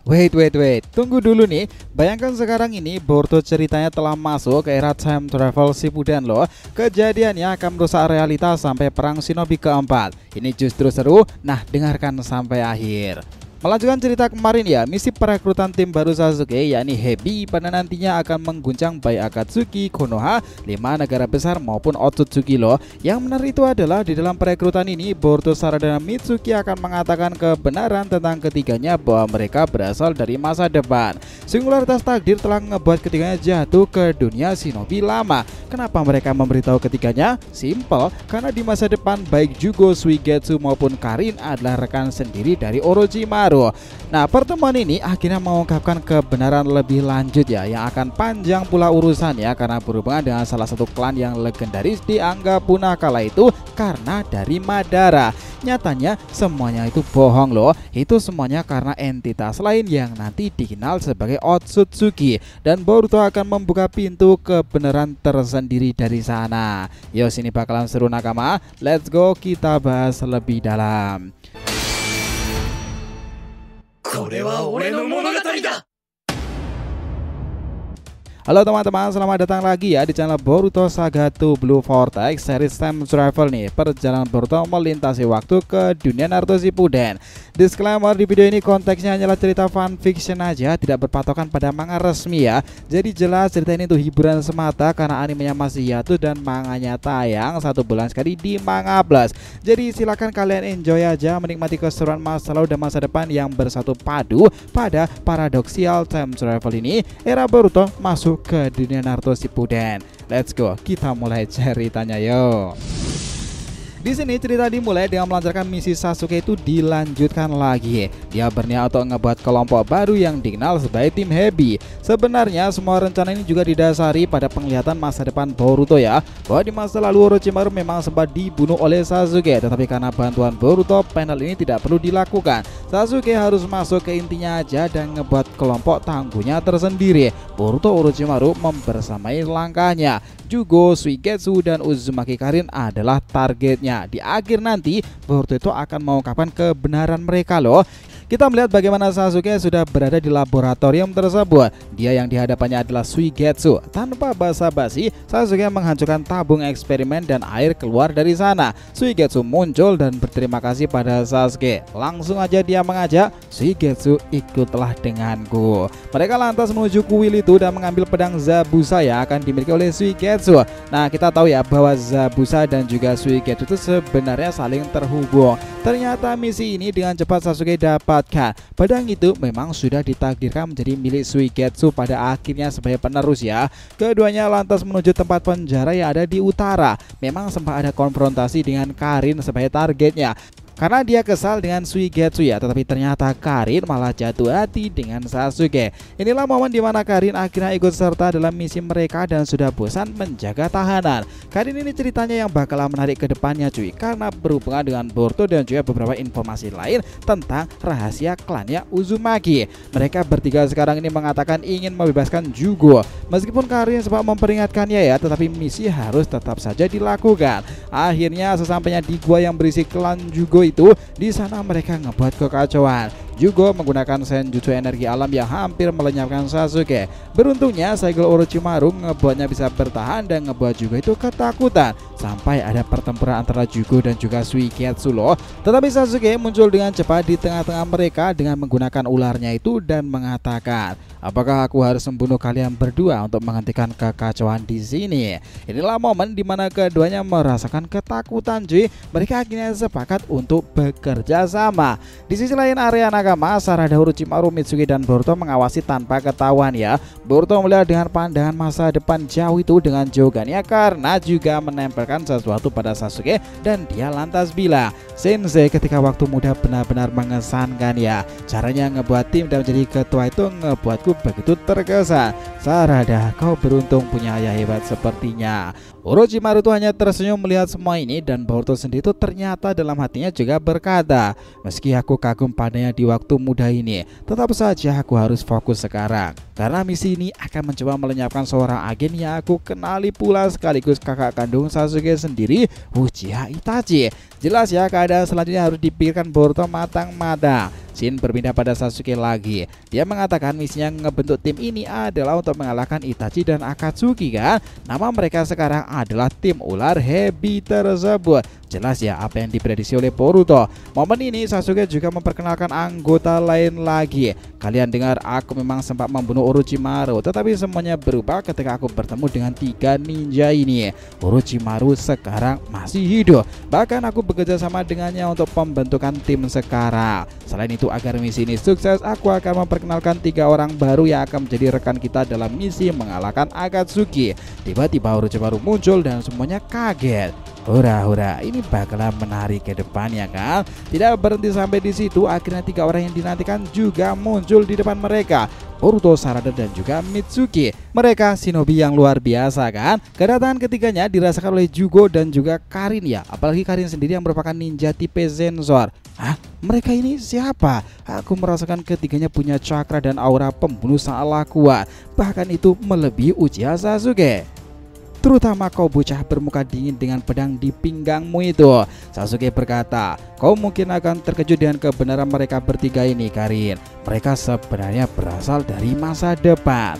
Wait, tunggu dulu nih. Bayangkan sekarang ini Boruto ceritanya telah masuk ke era time travel Shippuden loh. Kejadiannya akan merusak realitas sampai perang shinobi keempat. Ini justru seru, nah dengarkan sampai akhir. Melanjutkan cerita kemarin ya, misi perekrutan tim baru Sasuke yakni Hebi pada nantinya akan mengguncang Bai Akatsuki, Konoha, 5 negara besar maupun Otsutsuki loh. Yang menarik itu adalah di dalam perekrutan ini Boruto, Sarada, dan Mitsuki akan mengatakan kebenaran tentang ketiganya bahwa mereka berasal dari masa depan. Singularitas takdir telah membuat ketiganya jatuh ke dunia shinobi lama. Kenapa mereka memberitahu ketiganya? Simple, karena di masa depan baik Jugo, Suigetsu maupun Karin adalah rekan sendiri dari Orochimaru. Nah, pertemuan ini akhirnya mengungkapkan kebenaran lebih lanjut ya, yang akan panjang pula urusannya karena berhubungan dengan salah satu klan yang legendaris dianggap punah kala itu karena dari Madara. Nyatanya semuanya itu bohong loh. Itu semuanya karena entitas lain yang nanti dikenal sebagai Otsutsuki, dan Boruto akan membuka pintu kebenaran tersendiri dari sana. Yo, sini bakalan seru nakama. Let's go, kita bahas lebih dalam. Halo teman-teman, selamat datang lagi ya di channel Boruto Saga to Blue Vortex series time travel nih. Perjalanan Boruto melintasi waktu ke dunia Naruto Shippuden. Disclaimer, di video ini konteksnya hanyalah cerita fanfiction aja, tidak berpatokan pada manga resmi ya. Jadi jelas cerita ini tuh hiburan semata karena animenya masih hiatus dan manganya tayang 1 bulan sekali di Manga Plus. Jadi silakan kalian enjoy aja menikmati keseruan masa lalu dan masa depan yang bersatu padu pada paradoxical time travel ini. Era Boruto masuk ke dunia Naruto Shippuden. Let's go, kita mulai ceritanya yo. Di sini cerita dimulai dengan melancarkan misi Sasuke itu dilanjutkan lagi. Dia berniat untuk ngebuat kelompok baru yang dikenal sebagai tim Hebi. Sebenarnya semua rencana ini juga didasari pada penglihatan masa depan Boruto ya, bahwa di masa lalu Orochimaru memang sempat dibunuh oleh Sasuke, tetapi karena bantuan Boruto, panel ini tidak perlu dilakukan. Sasuke harus masuk ke intinya aja dan ngebuat kelompok tangguhnya tersendiri. Boruto, Orochimaru membersamai langkahnya. Jugo, Suigetsu, dan Uzumaki Karin adalah targetnya. Di akhir nanti Boruto itu akan mengungkapkan kebenaran mereka loh. Kita melihat bagaimana Sasuke sudah berada di laboratorium tersebut. Dia yang dihadapannya adalah Suigetsu. Tanpa basa-basi, Sasuke menghancurkan tabung eksperimen dan air keluar dari sana. Suigetsu muncul dan berterima kasih pada Sasuke. Langsung aja dia mengajak, Suigetsu, ikutlah denganku. Mereka lantas menuju kuil itu dan mengambil pedang Zabuza yang akan dimiliki oleh Suigetsu. Nah, kita tahu ya bahwa Zabuza dan juga Suigetsu itu sebenarnya saling terhubung. Ternyata misi ini dengan cepat Sasuke dapat. Pedang itu memang sudah ditakdirkan menjadi milik Suigetsu pada akhirnya sebagai penerus ya. Keduanya lantas menuju tempat penjara yang ada di utara. Memang sempat ada konfrontasi dengan Karin sebagai targetnya karena dia kesal dengan Suigetsu ya, tetapi ternyata Karin malah jatuh hati dengan Sasuke. Inilah momen dimana Karin akhirnya ikut serta dalam misi mereka dan sudah bosan menjaga tahanan. Karin ini ceritanya yang bakalan menarik ke depannya cuy, karena berhubungan dengan Boruto dan juga beberapa informasi lain tentang rahasia klannya Uzumaki. Mereka bertiga sekarang ini mengatakan ingin membebaskan Jugo. Meskipun Karin sempat memperingatkannya ya, tetapi misi harus tetap saja dilakukan. Akhirnya sesampainya di gua yang berisi klan Jugo itu, di sana mereka ngebuat kekacauan. Jugo menggunakan senjutsu energi alam yang hampir melenyapkan Sasuke. Beruntungnya segel Orochimaru ngebuatnya bisa bertahan dan ngebuat Jugo itu ketakutan. Sampai ada pertempuran antara Jugo dan juga Suigetsu loh. Tetapi Sasuke muncul dengan cepat di tengah-tengah mereka dengan menggunakan ularnya itu dan mengatakan, apakah aku harus membunuh kalian berdua untuk menghentikan kekacauan di sini? Inilah momen dimana keduanya merasakan ketakutan cuy. Mereka akhirnya sepakat untuk bekerja sama. Di sisi lain area Nakama, Sarada, Orochimaru, Mitsuki, dan Boruto mengawasi tanpa ketahuan ya. Boruto melihat dengan pandangan masa depan jauh itu dengan jogannya karena juga menempelkan sesuatu pada Sasuke, dan dia lantas bilang, Sensei ketika waktu muda benar-benar mengesankan ya. Caranya ngebuat tim dan menjadi ketua itu ngebuatku begitu terkesan. Sarada, kau beruntung punya ayah hebat sepertinya. Orochimaru tuh hanya tersenyum melihat semua ini, dan Boruto sendiri itu ternyata dalam hatinya juga berkata, meski aku kagum padanya di waktu muda ini, tetap saja aku harus fokus sekarang. Karena misi ini akan mencoba melenyapkan seorang agen yang aku kenali pula sekaligus kakak kandung Sasuke sendiri, Uchiha Itachi. Jelas ya, keadaan selanjutnya harus dipikirkan Boruto matang-matang. Shin berpindah pada Sasuke lagi. Dia mengatakan misinya ngebentuk tim ini adalah untuk mengalahkan Itachi dan Akatsuki kan. Nama mereka sekarang adalah tim ular Hebi tersebut. Jelas ya apa yang diprediksi oleh Boruto. Momen ini Sasuke juga memperkenalkan anggota lain lagi. Kalian dengar aku memang sempat membunuh Orochimaru, tetapi semuanya berubah ketika aku bertemu dengan 3 ninja ini. Orochimaru sekarang masih hidup. Bahkan aku bekerja sama dengannya untuk pembentukan tim sekarang. Selain itu agar misi ini sukses, aku akan memperkenalkan 3 orang baru yang akan menjadi rekan kita dalam misi mengalahkan Akatsuki. Tiba-tiba Orochimaru muncul dan semuanya kaget. Hura, ini bakalan menarik ke depannya kan. Tidak berhenti sampai di situ, akhirnya 3 orang yang dinantikan juga muncul di depan mereka. Boruto, Sarada dan juga Mitsuki. Mereka shinobi yang luar biasa kan. Kedatangan ketiganya dirasakan oleh Jugo dan juga Karin ya. Apalagi Karin sendiri yang merupakan ninja tipe Zenzor. Hah? Mereka ini siapa? Aku merasakan ketiganya punya cakra dan aura pembunuh sangatlah kuat. Bahkan itu melebihi Uchiha Sasuke. Terutama kau bocah bermuka dingin dengan pedang di pinggangmu itu. Sasuke berkata, kau mungkin akan terkejut dengan kebenaran mereka bertiga ini, Karin. Mereka sebenarnya berasal dari masa depan.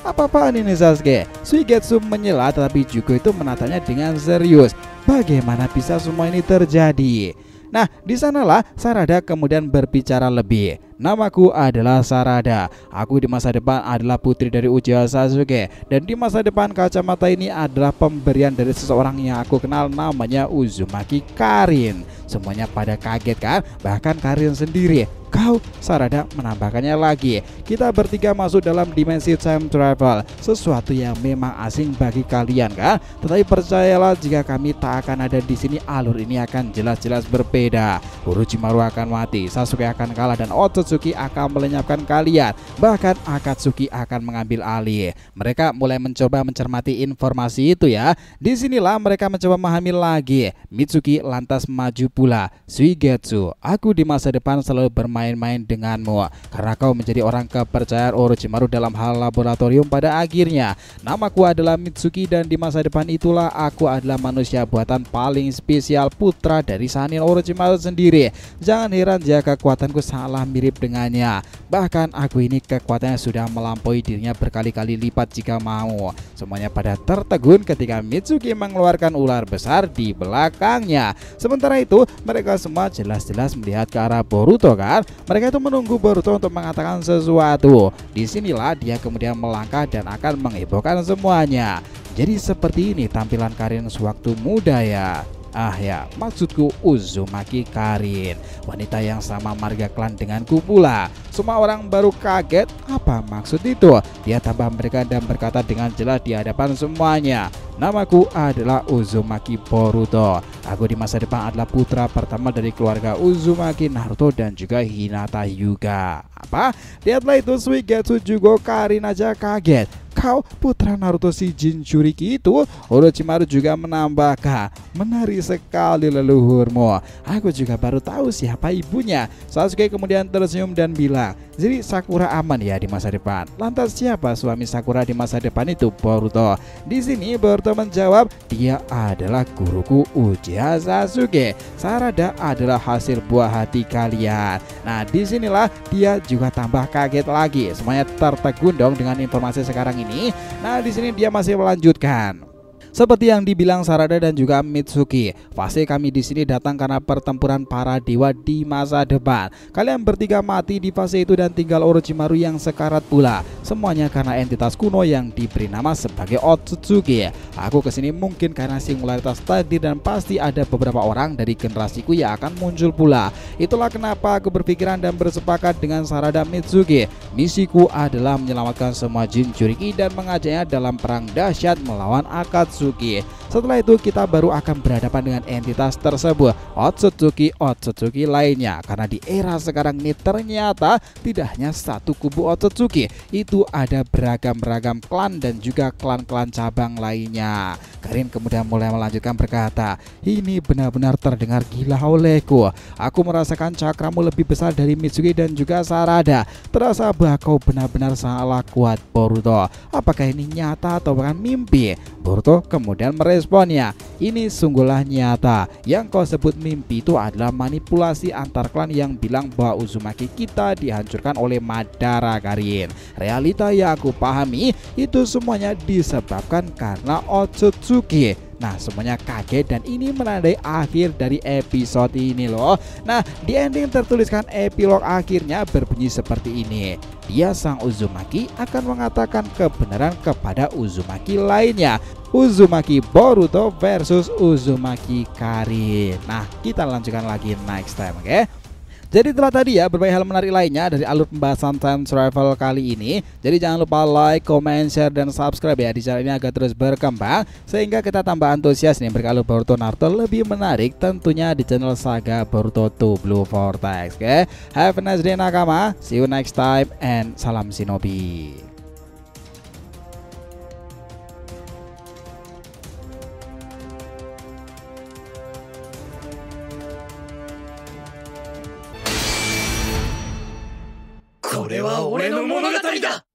Apa-apaan ini Sasuke? Suigetsu menyela, tetapi Jugo itu menatanya dengan serius. Bagaimana bisa semua ini terjadi? Nah, di sanalah Sarada kemudian berbicara lebih. Namaku adalah Sarada. Aku di masa depan adalah putri dari Uchiha Sasuke. Dan di masa depan kacamata ini adalah pemberian dari seseorang yang aku kenal, namanya Uzumaki Karin. Semuanya pada kaget kan? Bahkan Karin sendiri. Kau? Sarada menambahkannya lagi. Kita bertiga masuk dalam dimensi time travel. Sesuatu yang memang asing bagi kalian kan? Tetapi percayalah, jika kami tak akan ada di sini, alur ini akan jelas-jelas berbeda. Orochimaru akan mati, Sasuke akan kalah, dan Otsutsuki akan melenyapkan kalian. Bahkan Akatsuki akan mengambil alih. Mereka mulai mencoba mencermati informasi itu ya. Disinilah mereka mencoba memahami lagi. Mitsuki lantas maju pula. Suigetsu, aku di masa depan selalu bermain-main denganmu karena kau menjadi orang kepercayaan Orochimaru dalam hal laboratorium pada akhirnya. Namaku adalah Mitsuki dan di masa depan itulah aku adalah manusia buatan paling spesial, putra dari Sannin Orochimaru sendiri. Jangan heran jika kekuatanku salah mirip dengannya. Bahkan aku ini kekuatannya sudah melampaui dirinya berkali-kali lipat jika mau. Semuanya pada tertegun ketika Mitsuki mengeluarkan ular besar di belakangnya. Sementara itu mereka semua jelas-jelas melihat ke arah Boruto kan. Mereka itu menunggu Boruto untuk mengatakan sesuatu. Disinilah dia kemudian melangkah dan akan menghebohkan semuanya. Jadi seperti ini tampilan Karin sewaktu muda ya. Ah ya, maksudku Uzumaki Karin, wanita yang sama marga klan denganku pula. Semua orang baru kaget, apa maksud itu? Dia tambah mereka dan berkata dengan jelas di hadapan semuanya, namaku adalah Uzumaki Boruto. Aku di masa depan adalah putra pertama dari keluarga Uzumaki, Naruto dan juga Hinata Hyuga. Apa? Lihatlah itu, Suigetsu juga Karin aja kaget. Kau putra Naruto si Jinchuriki itu? Orochimaru juga menambahkan, menarik sekali leluhurmu. Aku juga baru tahu siapa ibunya. Sasuke kemudian tersenyum dan bilang, jadi Sakura aman ya di masa depan. Lantas siapa suami Sakura di masa depan itu, Boruto? Di sini Boruto menjawab, dia adalah guruku Uchiha Sasuke. Sarada adalah hasil buah hati kalian. Nah disinilah dia juga tambah kaget lagi. Semuanya tertegun dong dengan informasi sekarang ini. Nah di sini dia masih melanjutkan. Seperti yang dibilang Sarada dan juga Mitsuki, fase kami di sini datang karena pertempuran para dewa di masa depan. Kalian bertiga mati di fase itu dan tinggal Orochimaru yang sekarat pula. Semuanya karena entitas kuno yang diberi nama sebagai Otsutsuki. Aku kesini mungkin karena singularitas takdir dan pasti ada beberapa orang dari generasiku yang akan muncul pula. Itulah kenapa aku berpikiran dan bersepakat dengan Sarada Mitsuki. Misiku adalah menyelamatkan semua Jinchuriki dan mengajaknya dalam perang dahsyat melawan Akatsuki. Setelah itu kita baru akan berhadapan dengan entitas tersebut, Otsutsuki lainnya. Karena di era sekarang ini ternyata tidak hanya satu kubu Otsutsuki, itu ada beragam-ragam klan dan juga klan-klan cabang lainnya. Karin kemudian mulai melanjutkan berkata, ini benar-benar terdengar gila olehku. Aku merasakan cakramu lebih besar dari Mitsuki dan juga Sarada. Terasa bahwa kau benar-benar sangatlah kuat, Boruto. Apakah ini nyata atau bahkan mimpi? Boruto kemudian merespon, responnya, ini sungguhlah nyata. Yang kau sebut mimpi itu adalah manipulasi antar klan yang bilang bahwa Uzumaki kita dihancurkan oleh Madara Karin. Realita yang aku pahami itu semuanya disebabkan karena Otsutsuki. Nah, semuanya kaget dan ini menandai akhir dari episode ini loh. Nah, di ending tertuliskan epilog akhirnya berbunyi seperti ini. Dia sang Uzumaki akan mengatakan kebenaran kepada Uzumaki lainnya. Uzumaki Boruto versus Uzumaki Karin. Nah, kita lanjutkan lagi next time, oke? Jadi itulah tadi ya berbagai hal menarik lainnya dari alur pembahasan time travel kali ini. Jadi jangan lupa like, comment, share, dan subscribe ya di channel ini agar terus berkembang sehingga kita tambah antusias nih beralur Boruto Naruto lebih menarik tentunya di channel Saga Boruto 2 Blue Vortex. Oke, have a nice day nakama. See you next time and salam shinobi. これは俺の物語だ。